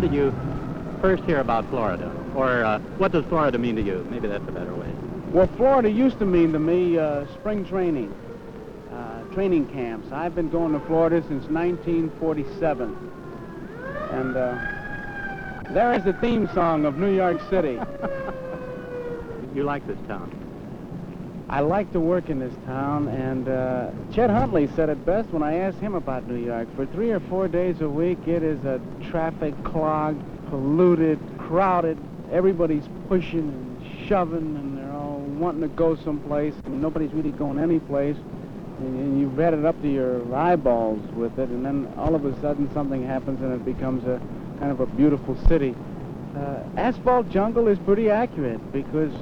did you first hear about Florida? Or what does Florida mean to you? Maybe that's a better way. Well, Florida used to mean to me spring training, training camps. I've been going to Florida since 1947. And there is the theme song of New York City. You like this town? I like to work in this town, and Chet Huntley said it best when I asked him about New York. For 3 or 4 days a week, it is a traffic clogged, polluted, crowded. Everybody's pushing and shoving, and they're all wanting to go someplace, and nobody's really going any place. And you've had it up to your eyeballs with it, and then all of a sudden something happens and it becomes a kind of a beautiful city. Asphalt jungle is pretty accurate because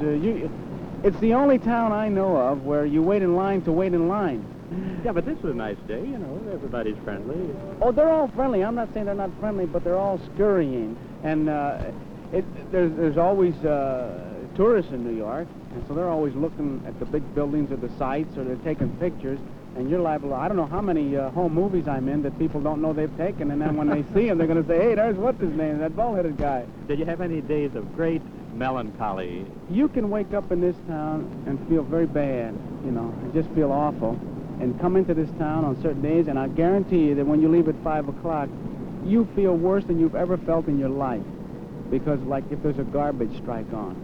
it's the only town I know of where you wait in line to wait in line. Yeah, but this was a nice day, you know, everybody's friendly. Oh, they're all friendly. I'm not saying they're not friendly, but they're all scurrying. And there's always tourists in New York, and so they're always looking at the big buildings or the sites, or they're taking pictures. And you're liable, I don't know how many home movies I'm in that people don't know they've taken, and then when they see them, they're going to say, hey, there's what's his name, that bald-headed guy. Did you have any days of great melancholy? You can wake up in this town and feel very bad, you know, and just feel awful, and come into this town on certain days, and I guarantee you that when you leave at 5 o'clock, you feel worse than you've ever felt in your life. Because, like, if there's a garbage strike on,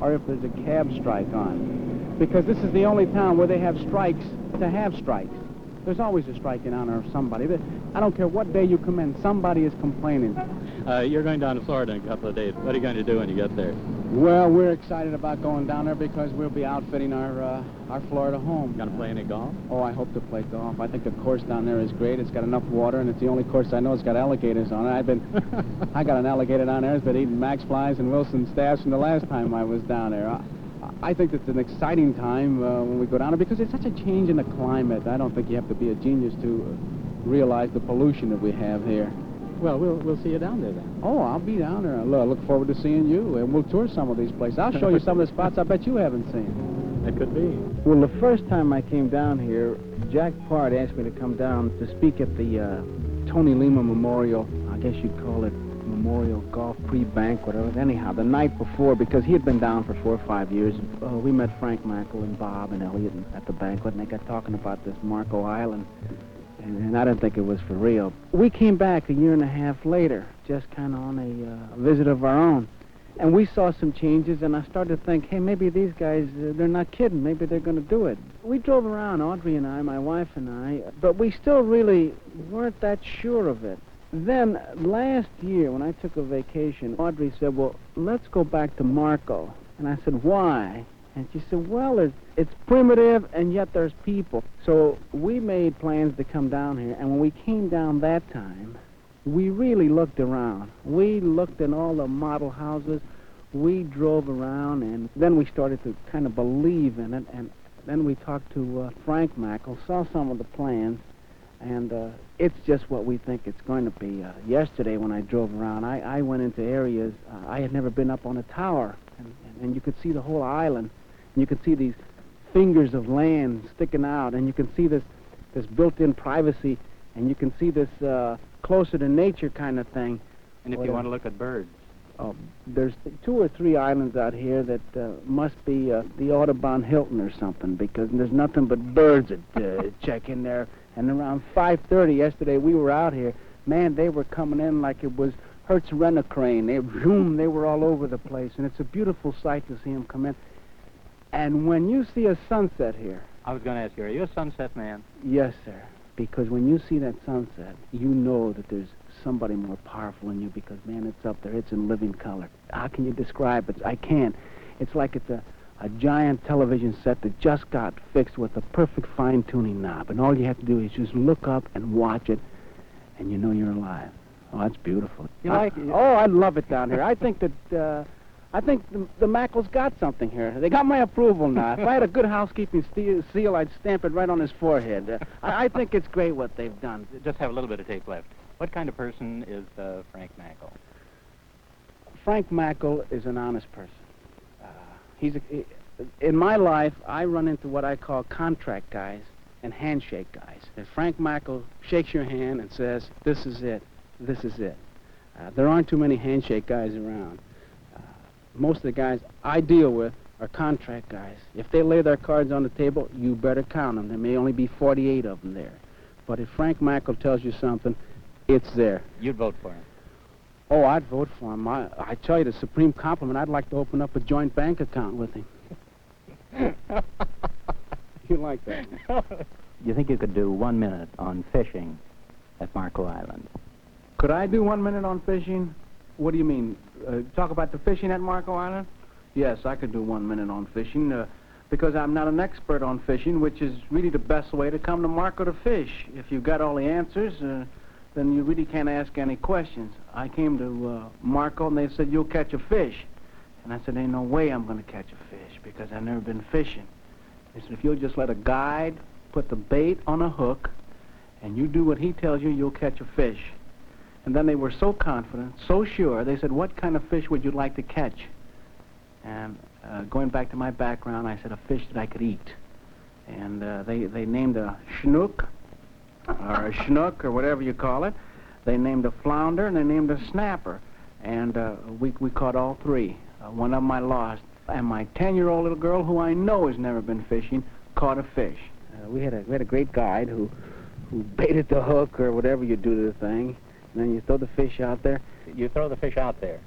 or if there's a cab strike on, because this is the only town where they have strikes to have strikes. There's always a strike in honor of somebody. I don't care what day you come in, somebody is complaining. You're going down to Florida in a couple of days. What are you going to do when you get there? Well, we're excited about going down there because we'll be outfitting our Florida home. Going to play any golf? Oh, I hope to play golf. I think the course down there is great. It's got enough water, and it's the only course I know it's got alligators on it. I got an alligator down there that's been eating Max flies and Wilson staffs from the last time I was down there. I think it's an exciting time when we go down there because it's such a change in the climate. I don't think you have to be a genius to realize the pollution that we have here. Well, we'll see you down there then. Oh, I'll be down there. I look forward to seeing you, and we'll tour some of these places. I'll show you some of the spots I bet you haven't seen. That could be. Well, the first time I came down here, Jack Part asked me to come down to speak at the Tony Lima Memorial, I guess you'd call it Memorial Golf Pre-Banquet. Anyhow, the night before, because he had been down for 4 or 5 years, we met Frank Mackle and Bob and Elliot at the banquet, and they got talking about this Marco Island. And I didn't think it was for real. We came back a year and a half later, just kind of on a visit of our own. And we saw some changes, and I started to think, hey, maybe these guys, they're not kidding. Maybe they're going to do it. We drove around, Audrey and I, my wife and I, but we still really weren't that sure of it. Then last year, when I took a vacation, Audrey said, well, let's go back to Marco. And I said, why? And she said, well, it's primitive, and yet there's people. So we made plans to come down here, and when we came down that time, we really looked around. We looked in all the model houses. We drove around, and then we started to kind of believe in it, and then we talked to Frank Mackle, saw some of the plans, and it's just what we think it's going to be. Yesterday when I drove around, I went into areas, I had never been up on a tower, and you could see the whole island. You can see these fingers of land sticking out, and you can see this built-in privacy, and you can see this closer to nature kind of thing. And if you want to look at birds? There's 2 or 3 islands out here that must be the Audubon Hilton or something, because there's nothing but birds that check in there. And around 5:30 yesterday, we were out here. Man, they were coming in like it was Hertz Rent-A-Crane. They were all over the place, and it's a beautiful sight to see them come in. And when you see a sunset here... I was going to ask you, are you a sunset man? Yes, sir. Because when you see that sunset, you know that there's somebody more powerful than you because, man, it's up there. It's in living color. How can you describe it? I can't. It's like it's a giant television set that just got fixed with a perfect fine-tuning knob. And all you have to do is just look up and watch it, and you know you're alive. Oh, that's beautiful. You like it? Oh, I love it down here. I think that... I think the Mackles got something here. They got my approval now. If I had a good housekeeping seal, I'd stamp it right on his forehead. I think it's great what they've done. Just have a little bit of tape left. What kind of person is Frank Mackle? Frank Mackle is an honest person. In my life, I run into what I call contract guys and handshake guys. If Frank Mackle shakes your hand and says, this is it, this is it. There aren't too many handshake guys around. Most of the guys I deal with are contract guys. If they lay their cards on the table, you better count them. There may only be 48 of them there. But if Frank Mackle tells you something, it's there. You'd vote for him? Oh, I'd vote for him. I tell you, the supreme compliment, I'd like to open up a joint bank account with him. You like that? You think you could do 1 minute on fishing at Mackle Island? Could I do 1 minute on fishing? What do you mean? Talk about the fishing at Mackle Island? Yes, I could do 1 minute on fishing, because I'm not an expert on fishing, which is really the best way to come to Mackle to fish. If you've got all the answers, then you really can't ask any questions. I came to Mackle, and they said, you'll catch a fish. And I said, ain't no way I'm going to catch a fish, because I've never been fishing. They said, if you'll just let a guide put the bait on a hook, and you do what he tells you, you'll catch a fish. And then they were so confident, so sure, they said, what kind of fish would you like to catch? And going back to my background, I said, a fish that I could eat. And they named a schnook, or a schnook, or whatever you call it. They named a flounder, and they named a snapper. And we caught all three. One of them I lost. And my 10-year-old little girl, who I know has never been fishing, caught a fish. We had a great guide who baited the hook, or whatever you do to the thing. And then you throw the fish out there. You throw the fish out there?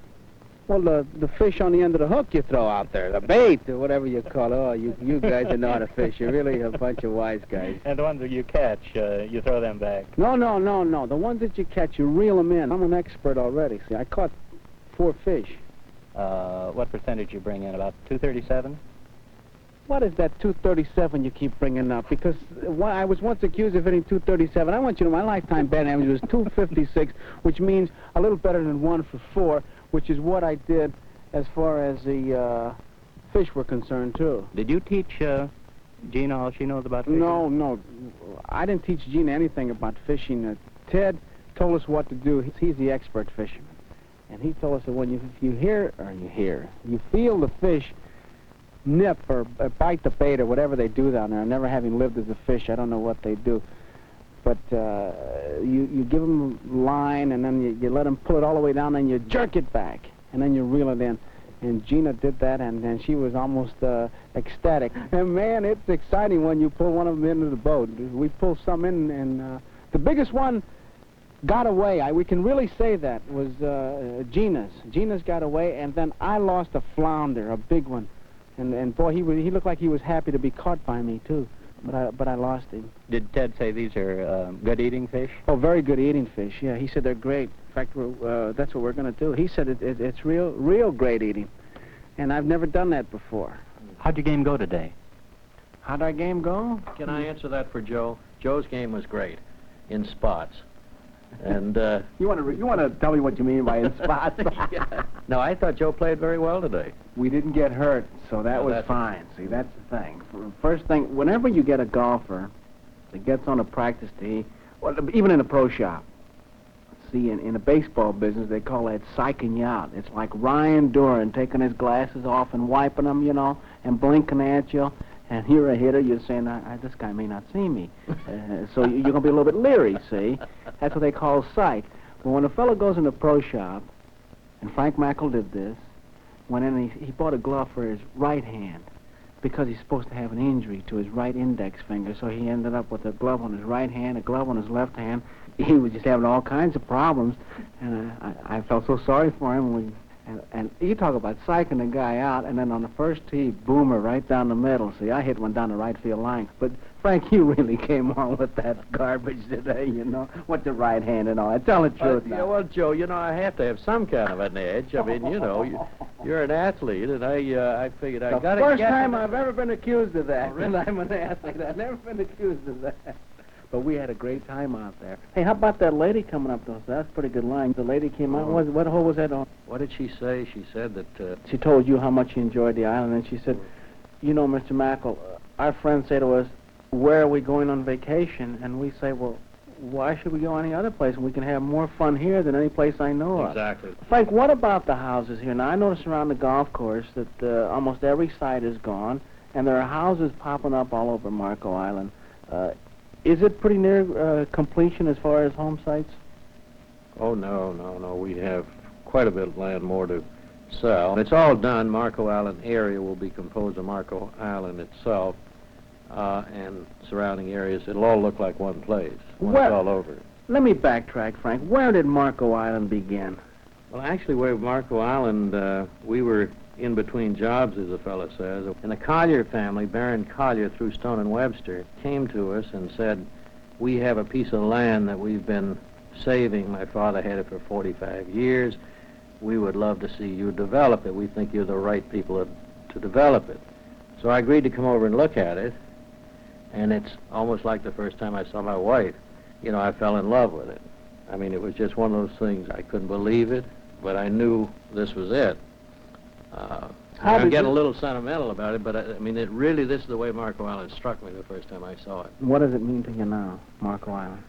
Well, the fish on the end of the hook you throw out there, the bait, or whatever you call it. Oh, you guys that know how to fish. You're really a bunch of wise guys. And the ones that you catch, you throw them back? No. The ones that you catch, you reel them in. I'm an expert already. See, I caught 4 fish. What percentage you bring in? About 237? What is that 237 you keep bringing up? Because I was once accused of hitting 237. I want you to know my lifetime batting average was 256, which means a little better than 1 for 4, which is what I did as far as the fish were concerned, too. Did you teach Gina all she knows about fishing? No. I didn't teach Gina anything about fishing. Ted told us what to do. He's the expert fisherman. And he told us that when you feel the fish nip or bite the bait or whatever they do down there. Never having lived as a fish, I don't know what they do. But you give them line, and then you let them pull it all the way down, and you jerk it back, and then you reel it in. And Gina did that, and she was almost ecstatic. And, man, it's exciting when you pull one of them into the boat. We pulled some in, and the biggest one got away. We can really say that was Gina's. Gina's got away, and then I lost a flounder, a big one. And boy, he looked like he was happy to be caught by me, too. But I lost him. Did Ted say these are good eating fish? Oh, very good eating fish, yeah. He said they're great. In fact, that's what we're going to do. He said it's real great eating. And I've never done that before. How'd your game go today? How'd our game go? Can I answer that for Joe? Joe's game was great, in spots. And you want to tell me what you mean by in spots? Yeah. No, I thought Joe played very well today. We didn't get hurt, so that was fine. See, that's the thing. First thing, whenever you get a golfer that gets on a practice tee, well, even in a pro shop, see, in the baseball business, they call that psyching you out. It's like Ryan Duran taking his glasses off and wiping them, and blinking at you. And you're a hitter, you're saying, this guy may not see me. So you're going to be a little bit leery, see? That's what they call psych. But when a fellow goes in the pro shop, and Frank Mackle did this, went in and he bought a glove for his right hand because he's supposed to have an injury to his right index finger. So he ended up with a glove on his right hand, a glove on his left hand. He was just having all kinds of problems. And I felt so sorry for him. And you talk about psyching the guy out, and then on the first tee, boomer right down the middle. See, I hit one down the right field line. But, Frank, you really came on with that garbage today, with the right hand and all that. Tell the truth now. Yeah, well, Joe, I have to have some kind of an edge. I mean, you're an athlete, and I figured I got to get... The first time I've ever been accused of that, and I'm an athlete. I've never been accused of that. But we had a great time out there. Hey, how about that lady coming up to us? That's a pretty good line. The lady came out. What hole was that on? What did she say? She said that... She told you how much she enjoyed the island, and she said, Mr. Mackle, our friends say to us, where are we going on vacation? And we say, well, why should we go any other place? We can have more fun here than any place I know of. Exactly. Frank, what about the houses here? Now, I notice around the golf course that almost every site is gone, and there are houses popping up all over Mackle Island. Is it pretty near completion as far as home sites? Oh, no. We have quite a bit of land more to sell. It's all done. Marco Island area will be composed of Marco Island itself and surrounding areas. It'll all look like one place when it's all over. Let me backtrack, Frank. Where did Marco Island begin? Well, actually, where Marco Island, we were in between jobs, as a fellow says. And the Collier family, Baron Collier through Stone and Webster, came to us and said, we have a piece of land that we've been saving. My father had it for 45 years. We would love to see you develop it. We think you're the right people to develop it. So I agreed to come over and look at it, and it's almost like the first time I saw my wife. You know, I fell in love with it. I mean, it was just one of those things. I couldn't believe it, but I knew this was it. I'm getting a little sentimental about it, but I mean, this is the way Marco Island struck me the first time I saw it. What does it mean to you now, Marco Island?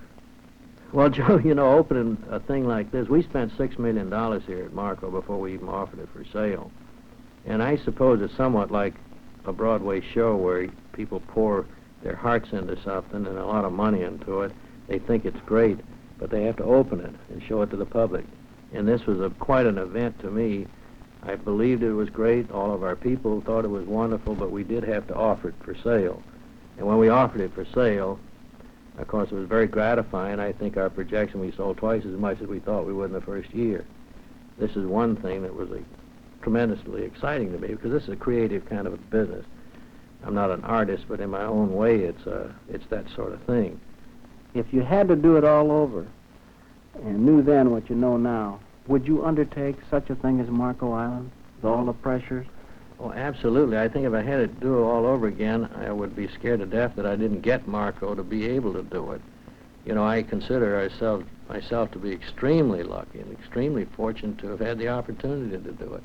Well, Joe, you know, opening a thing like this, we spent $6 million here at Marco before we even offered it for sale. And I suppose it's somewhat like a Broadway show where people pour their hearts into something and a lot of money into it. They think it's great, but they have to open it and show it to the public. And this was quite an event to me. I believed it was great. All of our people thought it was wonderful, but we did have to offer it for sale. And when we offered it for sale, of course, it was very gratifying. I think our projection, we sold twice as much as we thought we would in the first year. This is one thing that was tremendously exciting to me, because this is a creative kind of a business. I'm not an artist, but in my own way, it's that sort of thing. If you had to do it all over and knew then what you know now, would you undertake such a thing as Marco Island with all the pressures? Oh, absolutely. I think if I had to do it all over again, I would be scared to death that I didn't get Marco to be able to do it. You know, I consider myself to be extremely lucky and extremely fortunate to have had the opportunity to do it.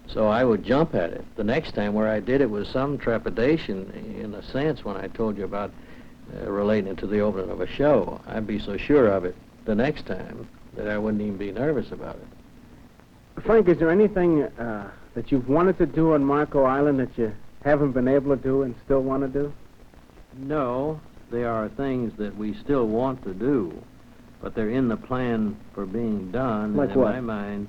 So I would jump at it. The next time where I did it was some trepidation, in a sense, when I told you about relating it to the opening of a show. I'd be so sure of it the next time that I wouldn't even be nervous about it. Frank, is there anything that you've wanted to do on Marco Island that you haven't been able to do and still want to do? No, there are things that we still want to do, but they're in the plan for being done. Like and what? In my mind,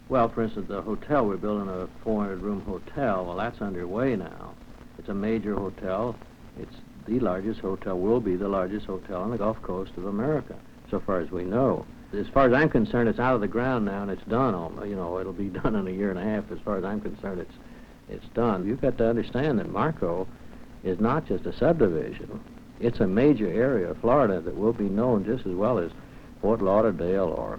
well, for instance, the hotel, we're building a 400-room hotel. Well, that's underway now. It's a major hotel. It's the largest hotel, will be the largest hotel on the Gulf Coast of America, so far as we know. As far as I'm concerned, it's out of the ground now, and it's done. You know, it'll be done in a year and a half. As far as I'm concerned, it's done. You've got to understand that Marco is not just a subdivision. It's a major area of Florida that will be known just as well as Fort Lauderdale or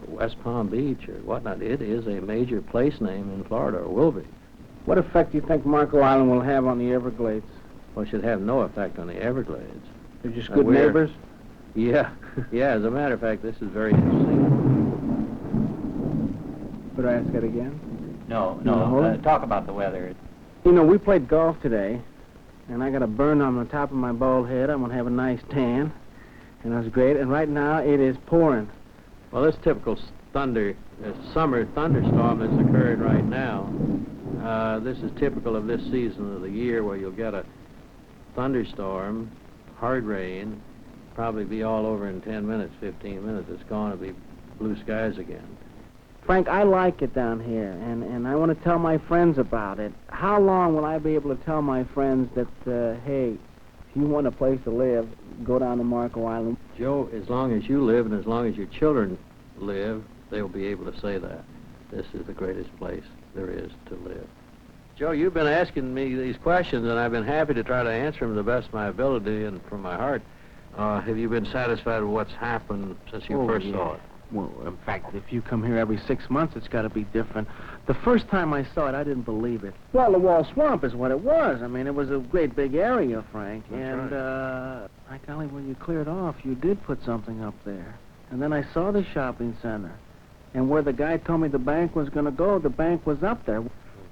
West Palm Beach or whatnot. It is a major place name in Florida, or will be. What effect do you think Marco Island will have on the Everglades? Well, it should have no effect on the Everglades. They're just good neighbors? Yeah. Yeah, as a matter of fact, this is very interesting. Could I ask that again? No. Talk about the weather. You know, we played golf today, and I got a burn on the top of my bald head. I'm going to have a nice tan, and it was great. And right now, it is pouring. Well, this typical summer thunderstorm that's occurred right now, this is typical of this season of the year, where you'll get a thunderstorm, hard rain, probably be all over in 10 minutes, 15 minutes. It's going to be blue skies again. Frank, I like it down here, and I want to tell my friends about it. How long will I be able to tell my friends that, hey, if you want a place to live, go down to Marco Island? Joe, as long as you live and as long as your children live, they'll be able to say that. This is the greatest place there is to live. Joe, you've been asking me these questions, and I've been happy to try to answer them to the best of my ability and from my heart. Have you been satisfied with what's happened since you first saw it? Well, in fact, if you come here every 6 months, it's got to be different. The first time I saw it, I didn't believe it. Well, the Wall Swamp is what it was. I mean, it was a great big area, Frank. That's and, right. my golly, when you cleared off, you did put something up there. And then I saw the shopping center. And where the guy told me the bank was going to go, the bank was up there.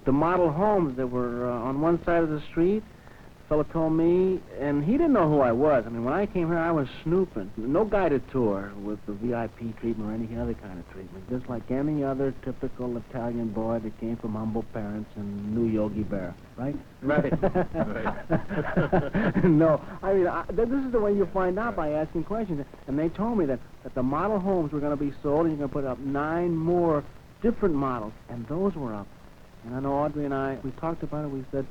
The model homes that were on one side of the street, fellow told me, and he didn't know who I was. I mean, when I came here, I was snooping. No guided tour with the VIP treatment or any other kind of treatment. Just like any other typical Italian boy that came from humble parents and knew Yogi Berra, right? Right. No, I mean, this is the way you find out by asking questions. And they told me that the model homes were going to be sold, and you're going to put up 9 more different models, and those were up. And I know Audrey and I, we talked about it. We said,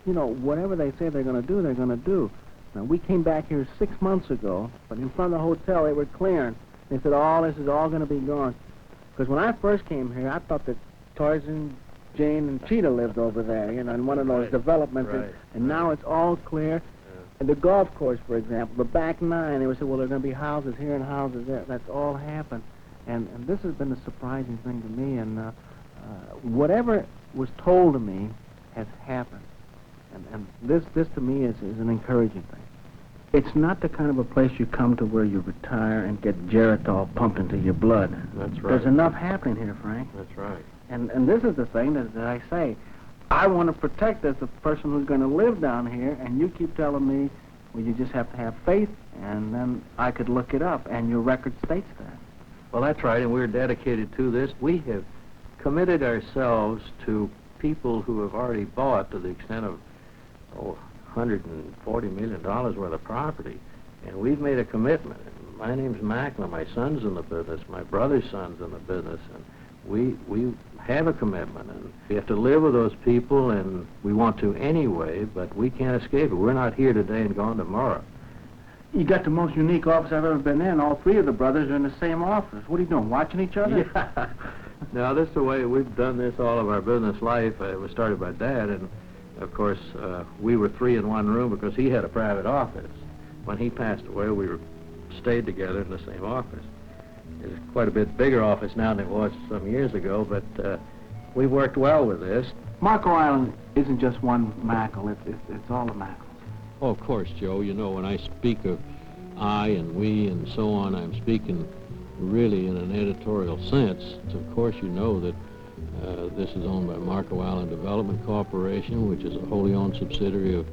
you know, whatever they say they're going to do, they're going to do. Now, we came back here 6 months ago, but in front of the hotel, they were clearing. They said, this is all going to be gone. Because when I first came here, I thought that Tarzan, Jane, and Cheetah lived over there, you know, in one of those developments. Right. And now it's all clear. Yeah. And the golf course, for example, the back 9, they would say, well, there are going to be houses here and houses there. That's all happened. And this has been a surprising thing to me. And whatever was told to me has happened. And this to me is an encouraging thing. It's not the kind of a place you come to where you retire and get Geritol pumped into your blood. That's right. There's enough happening here, Frank. That's right. And this is the thing that I say. I want to protect as the person who's going to live down here, and you keep telling me, well, you just have to have faith, and then I could look it up, and your record states that. Well, that's right, and we're dedicated to this. We have committed ourselves to people who have already bought to the extent of $140 million worth of property, and we've made a commitment. My name's Mackle. My son's in the business. My brother's son's in the business, and we have a commitment, and we have to live with those people, and we want to anyway, but we can't escape it. We're not here today and gone tomorrow. You got the most unique office I've ever been in. All 3 of the brothers are in the same office. What are you doing, watching each other? Yeah. Now, this is the way we've done this all of our business life. It was started by Dad, and of course, we were 3 in one room because he had a private office. When he passed away, we stayed together in the same office. It's quite a bit bigger office now than it was some years ago, but we worked well with this. Marco Island isn't just one Mackle. It's all the Mackles. Oh, of course, Joe. You know, when I speak of I and we and so on, I'm speaking really in an editorial sense. Of course, you know that this is owned by Marco Island Development Corporation, which is a wholly owned subsidiary of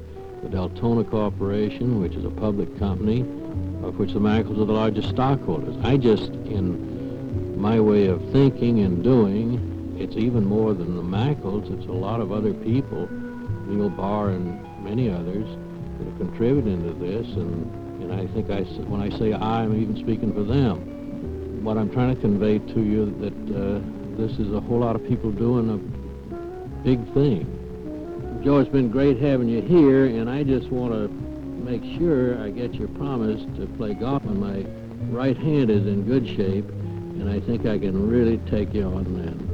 the Deltona Corporation, which is a public company, of which the Mackles are the largest stockholders. I just, in my way of thinking and doing, it's even more than the Mackles. It's a lot of other people, Neil Barr and many others, that have contributed to this, and I think when I say I'm even speaking for them. What I'm trying to convey to you that this is a whole lot of people doing a big thing. Joe, it's been great having you here, and I just want to make sure I get your promise to play golf when my right hand is in good shape, and I think I can really take you on then.